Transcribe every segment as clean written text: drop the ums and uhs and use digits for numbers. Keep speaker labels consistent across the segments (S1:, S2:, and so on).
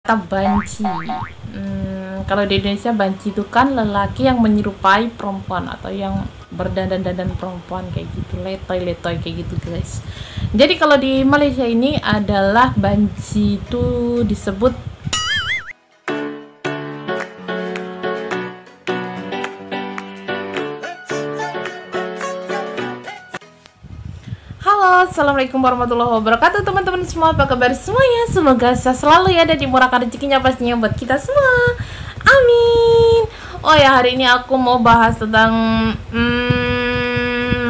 S1: kata banci. Kalau di Indonesia banci itu kan lelaki yang menyerupai perempuan atau yang berdandan-dandan perempuan kayak gitu, letoy-letoy kayak gitu guys. Jadi kalau di Malaysia ini adalah banci itu disebut Halo, assalamualaikum warahmatullahi wabarakatuh teman-teman semua, apa kabar semuanya? Semoga saya selalu ya dan dimurahkan rezekinya pastinya buat kita semua, amin. Oh ya, hari ini aku mau bahas tentang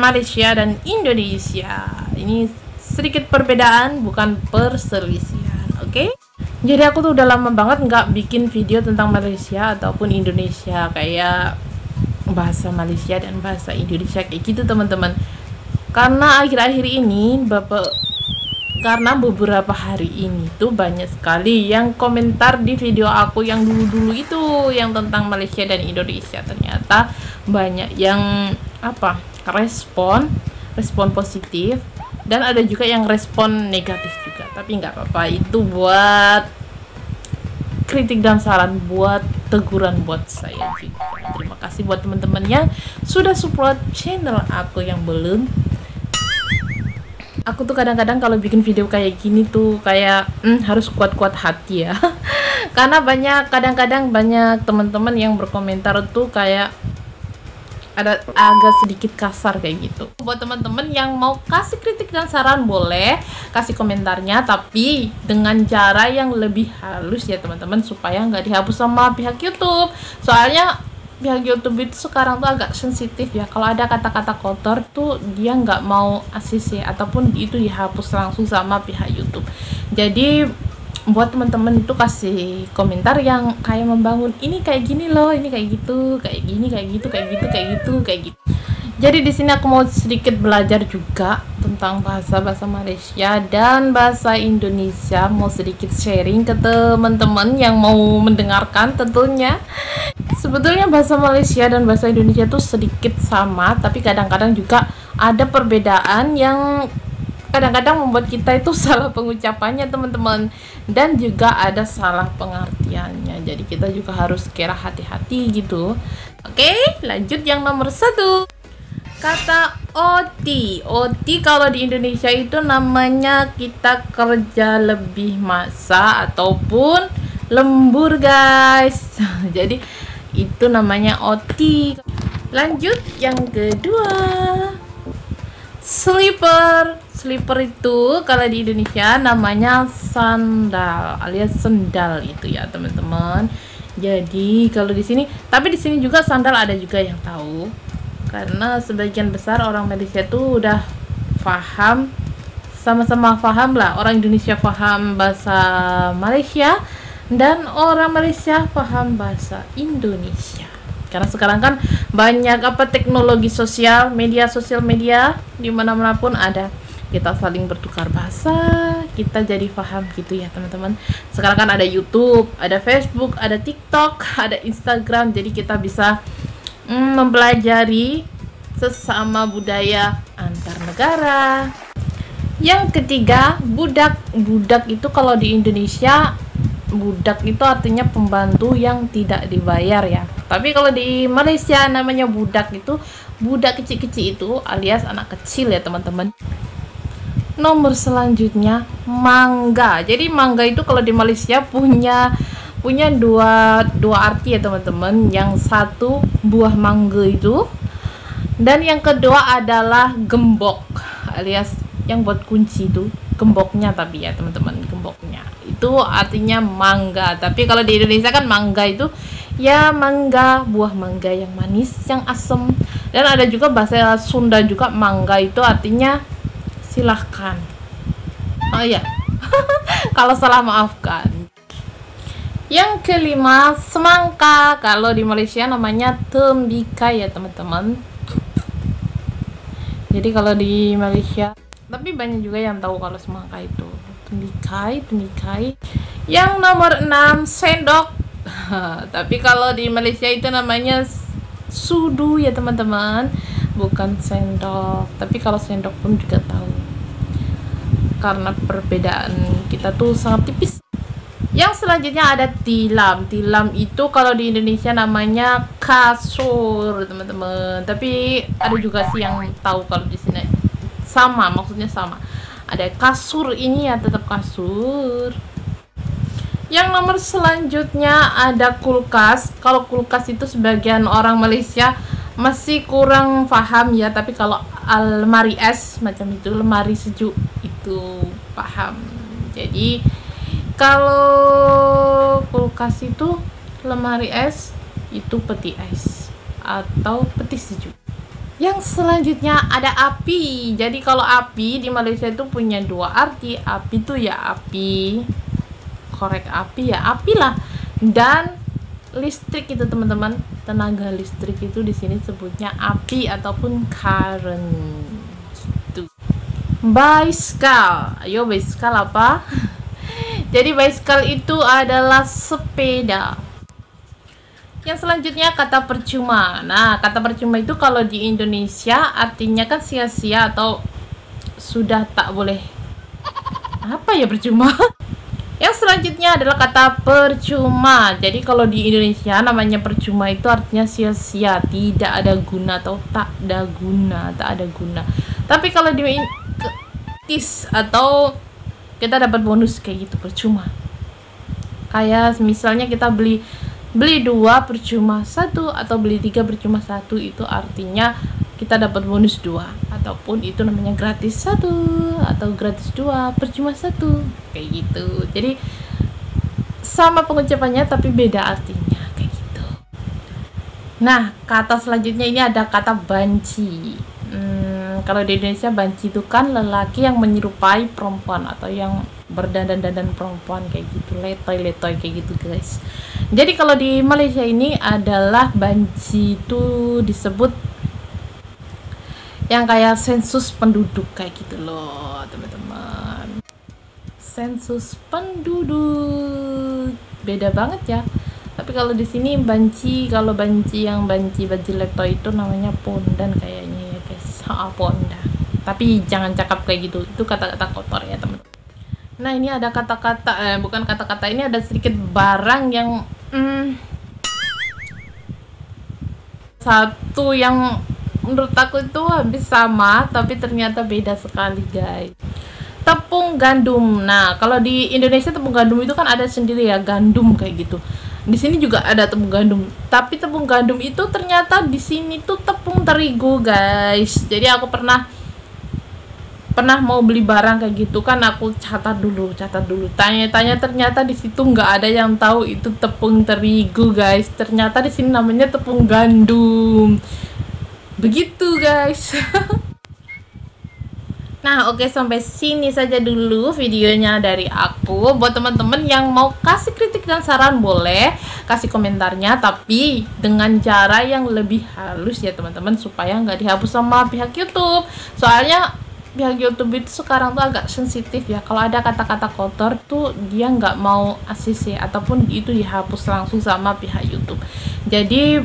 S1: Malaysia dan Indonesia. Ini sedikit perbedaan, bukan perselisihan, oke? Jadi aku tuh udah lama banget nggak bikin video tentang Malaysia ataupun Indonesia, kayak bahasa Malaysia dan bahasa Indonesia kayak gitu teman-teman. Karena akhir-akhir ini karena beberapa hari ini tuh banyak sekali yang komentar di video aku yang dulu-dulu itu yang tentang Malaysia dan Indonesia. Ternyata banyak yang respon positif dan ada juga yang respon negatif juga. Tapi nggak apa-apa, itu buat kritik dan saran, buat teguran buat saya juga. Terima kasih buat teman-teman yang sudah support channel aku yang belum. Aku tuh kadang-kadang kalau bikin video kayak gini tuh kayak harus kuat-kuat hati ya. Karena kadang-kadang banyak teman-teman yang berkomentar tuh kayak ada agak sedikit kasar kayak gitu. Buat teman-teman yang mau kasih kritik dan saran, boleh kasih komentarnya, tapi dengan cara yang lebih halus ya teman-teman, supaya nggak dihapus sama pihak YouTube. Soalnya pihak YouTube itu sekarang tuh agak sensitif ya. Kalau ada kata-kata kotor tuh dia nggak mau ACC ataupun itu dihapus langsung sama pihak YouTube. Jadi buat teman-teman itu kasih komentar yang kayak membangun, ini kayak gini loh, ini kayak gitu, kayak gini, kayak gitu, kayak gitu, kayak gitu, kayak gitu. Jadi di sini aku mau sedikit belajar juga tentang bahasa Malaysia dan bahasa Indonesia, mau sedikit sharing ke teman-teman yang mau mendengarkan tentunya. Sebetulnya bahasa Malaysia dan bahasa Indonesia tuh sedikit sama, tapi kadang-kadang juga ada perbedaan yang kadang-kadang membuat kita itu salah pengucapannya teman-teman, dan juga ada salah pengertiannya. Jadi kita juga harus kira hati-hati gitu. Oke, lanjut yang nomor 1. Kata OT kalau di Indonesia itu namanya kita kerja lebih masa ataupun lembur guys. Jadi itu namanya OT. Lanjut yang kedua, sleeper itu kalau di Indonesia namanya sandal alias sendal itu ya teman-teman. Jadi kalau di sini, tapi di sini juga sandal ada juga yang tahu, karena sebagian besar orang Malaysia tuh udah paham, sama-sama paham lah. Orang Indonesia paham bahasa Malaysia dan orang Malaysia paham bahasa Indonesia. Karena sekarang kan banyak teknologi sosial media di mana-mana pun ada. Kita saling bertukar bahasa, kita jadi paham gitu ya teman-teman. Sekarang kan ada YouTube, ada Facebook, ada TikTok, ada Instagram. Jadi kita bisa mempelajari sesama budaya antar negara. Yang ketiga, budak itu kalau di Indonesia, budak itu artinya pembantu yang tidak dibayar ya. Tapi kalau di Malaysia namanya budak itu, budak kecil-kecil itu alias anak kecil ya teman-teman. Nomor selanjutnya, mangga. Jadi mangga itu kalau di Malaysia punya dua arti ya teman-teman. Yang satu buah mangga itu, dan yang kedua adalah gembok alias yang buat kunci itu, gemboknya tapi ya teman-teman, gemboknya itu artinya mangga. Tapi kalau di Indonesia kan mangga itu ya mangga, buah mangga yang manis, yang asem. Dan ada juga bahasa Sunda juga, mangga itu artinya silahkan. Oh ya kalau salah maafkan. Yang kelima, semangka. Kalau di Malaysia namanya tembikay ya teman-teman. Jadi kalau di Malaysia, tapi banyak juga yang tahu kalau semangka itu tembikay. Yang nomor 6, sendok. Tapi kalau di Malaysia itu namanya sudu ya teman-teman, bukan sendok. Tapi kalau sendok pun juga tahu, karena perbedaan kita tuh sangat tipis. Yang selanjutnya ada tilam. Tilam itu kalau di Indonesia namanya kasur, teman-teman. Tapi ada juga sih yang tahu kalau di sini sama, maksudnya sama. Ada kasur, ini ya tetap kasur. Yang nomor selanjutnya ada kulkas. Kalau kulkas itu sebagian orang Malaysia masih kurang paham ya, tapi kalau lemari es macam itu, lemari sejuk itu paham. Jadi kalau kulkas itu lemari es itu peti es atau peti sejuk. Yang selanjutnya ada api. Jadi kalau api di Malaysia itu punya dua arti. Api itu ya api, korek api ya api lah, dan listrik itu teman-teman, tenaga listrik itu di sini sebutnya api ataupun current. Gitu. Bicycle. Ayo bicycle apa? Jadi bicycle itu adalah sepeda. Yang selanjutnya kata percuma. Nah, kata percuma itu kalau di Indonesia artinya kan sia-sia atau sudah tak boleh. Apa ya percuma? Yang selanjutnya adalah kata percuma. Jadi kalau di Indonesia namanya percuma itu artinya sia-sia, tidak ada guna atau tak ada guna, tak ada guna. Tapi kalau di tis atau kita dapat bonus kayak gitu, percuma. Kayak misalnya kita beli 2 percuma 1 atau beli 3 percuma 1, itu artinya kita dapat bonus 2, ataupun itu namanya gratis 1 atau gratis 2 percuma 1 kayak gitu. Jadi sama pengucapannya tapi beda artinya kayak gitu. Nah, kata selanjutnya ini ada kata banci. Kalau di Indonesia banci itu kan lelaki yang menyerupai perempuan atau yang berdandan-dandan perempuan kayak gitu, letoy-letoy kayak gitu guys. Jadi kalau di Malaysia ini adalah banci itu disebut yang kayak sensus penduduk kayak gitu loh teman-teman. Sensus penduduk beda banget ya. Tapi kalau di sini banci, kalau banci yang banci letoy itu namanya pondan kayaknya ya guys. Ponda. Tapi jangan cakap kayak gitu, itu kata-kata kotor ya teman. Nah ini ada kata-kata, bukan kata-kata, ini ada sedikit barang yang satu yang menurut aku itu habis sama, tapi ternyata beda sekali guys. Tepung gandum. Nah kalau di Indonesia tepung gandum itu kan ada sendiri ya, gandum kayak gitu. Di sini juga ada tepung gandum, tapi tepung gandum itu ternyata di sini tuh tepung terigu guys. Jadi aku pernah mau beli barang kayak gitu kan, aku catat dulu, tanya-tanya, ternyata di situ nggak ada yang tahu itu tepung terigu guys. Ternyata di sini namanya tepung gandum. Begitu guys. Nah oke, sampai sini saja dulu videonya dari aku. Buat teman-teman yang mau kasih kritik dan saran boleh kasih komentarnya, tapi dengan cara yang lebih halus ya teman-teman, supaya nggak dihapus sama pihak YouTube. Soalnya pihak YouTube itu sekarang tuh agak sensitif ya, kalau ada kata-kata kotor tuh dia nggak mau ACC ataupun itu dihapus langsung sama pihak YouTube. Jadi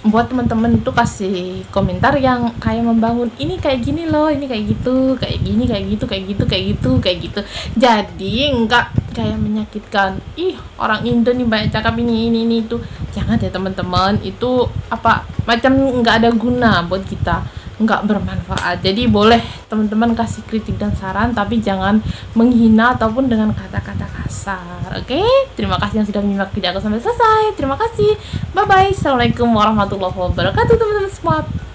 S1: buat teman-teman itu kasih komentar yang kayak membangun, ini kayak gini loh, ini kayak gitu, kayak gini, kayak gitu, kayak gitu, kayak gitu, kayak gitu. Jadi enggak kayak menyakitkan, ih orang Indo nih banyak cakap ini itu. Jangan ya teman-teman, itu apa macam nggak ada guna buat kita, nggak bermanfaat. Jadi boleh teman-teman kasih kritik dan saran, tapi jangan menghina ataupun dengan kata-kata kasar. Oke, terima kasih yang sudah menyimak video aku sampai selesai. Terima kasih, bye bye. Assalamualaikum warahmatullahi wabarakatuh teman-teman semua.